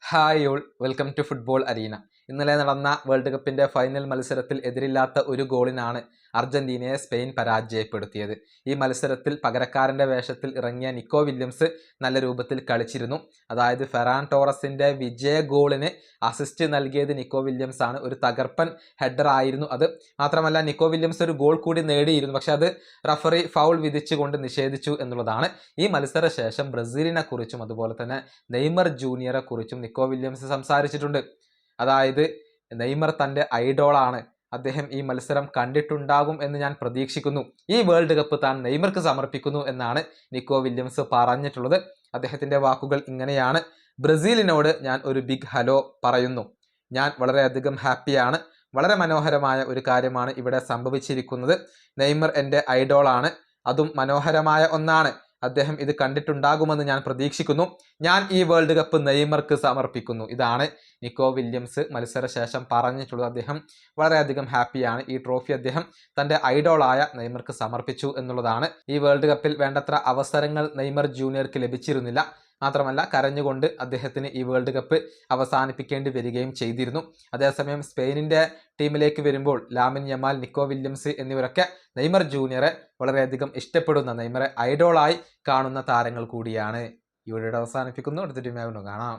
Hi all, welcome to football arena. ഇന്നലെ നടന്ന world കപ്പിന്റെ ഫൈനൽ മത്സരത്തിൽ എതിരില്ലാത്ത ഒരു ഗോളിനാണ് അർജന്റീനയെ സ്പെയിൻ പരാജയപ്പെടുത്തിയത്. ഈ മത്സരത്തിൽ പകരക്കാരന്റെ വേഷത്തിൽ ഇറങ്ങിയ നിക്കോ വില്യംസ് നല്ല രൂപത്തിൽ കളിച്ചിരുന്നു. അതായത് ഫെറാൻ ടോറസിന്റെ വിജയ ഗോളിന് അസിസ്റ്റ് നൽകിയത് നിക്കോ വില്യംസ് ആണ്. ഒരു തകർപ്പൻ ഹെഡർ ആയിരുന്നു അത്. മാത്രമല്ല നിക്കോ വില്യംസ് ഒരു ഗോൾ കൂടി നേടിയിരുന്നു, പക്ഷെ അത് റഫറി ഫൗൾ വിധിച്ചുകൊണ്ട് നിഷേധിച്ചു എന്നുള്ളതാണ്. ഈ മത്സര ശേഷം ബ്രസീലിനെ കുറിച്ചും അതുപോലെ തന്നെ നെയ്മർ ജൂനിയറെ കുറിച്ചും നിക്കോ വില്യംസ് സംസാരിച്ചിട്ടുണ്ട്. അതായത് നെയ്മർ തൻ്റെ ഐഡോളാണ്, അദ്ദേഹം ഈ മത്സരം കണ്ടിട്ടുണ്ടാകും എന്ന് ഞാൻ പ്രതീക്ഷിക്കുന്നു, ഈ വേൾഡ് കപ്പ് താൻ നെയ്മർക്ക് സമർപ്പിക്കുന്നു എന്നാണ് നിക്കോ വില്യംസ് പറഞ്ഞിട്ടുള്ളത്. അദ്ദേഹത്തിൻ്റെ വാക്കുകൾ ഇങ്ങനെയാണ്: ബ്രസീലിനോട് ഞാൻ ഒരു ബിഗ് ഹലോ പറയുന്നു. ഞാൻ വളരെയധികം ഹാപ്പിയാണ്. വളരെ മനോഹരമായ ഒരു കാര്യമാണ് ഇവിടെ സംഭവിച്ചിരിക്കുന്നത്. നെയ്മർ എൻ്റെ ഐഡോളാണ്, അതും മനോഹരമായ ഒന്നാണ്. അദ്ദേഹം ഇത് കണ്ടിട്ടുണ്ടാകുമെന്ന് ഞാൻ പ്രതീക്ഷിക്കുന്നു. ഞാൻ ഈ വേൾഡ് കപ്പ് നെയ്മർക്ക് സമർപ്പിക്കുന്നു. ഇതാണ് നിക്കോ വില്യംസ് മത്സരശേഷം പറഞ്ഞിട്ടുള്ളത്. അദ്ദേഹം വളരെയധികം ഹാപ്പിയാണ്. ഈ ട്രോഫി അദ്ദേഹം തൻ്റെ ഐഡോളായ നെയ്മർക്ക് സമർപ്പിച്ചു എന്നുള്ളതാണ്. ഈ വേൾഡ് കപ്പിൽ വേണ്ടത്ര അവസരങ്ങൾ നെയ്മർ ജൂനിയർക്ക് ലഭിച്ചിരുന്നില്ല. മാത്രമല്ല കരഞ്ഞുകൊണ്ട് അദ്ദേഹത്തിന് ഈ വേൾഡ് കപ്പ് അവസാനിപ്പിക്കേണ്ടി വരികയും ചെയ്തിരുന്നു. അതേസമയം സ്പെയിനിൻ്റെ ടീമിലേക്ക് വരുമ്പോൾ ലാമിൻ യമാൽ, നിക്കോ വില്യംസ് എന്നിവരൊക്കെ നെയ്മർ ജൂനിയറെ വളരെയധികം ഇഷ്ടപ്പെടുന്ന, നെയ്മറെ ഐഡോളായി കാണുന്ന താരങ്ങൾ കൂടിയാണ്. ഈ വീഡിയോ അവസാനിപ്പിക്കുന്നു. അടുത്ത ടീമായി കാണാം.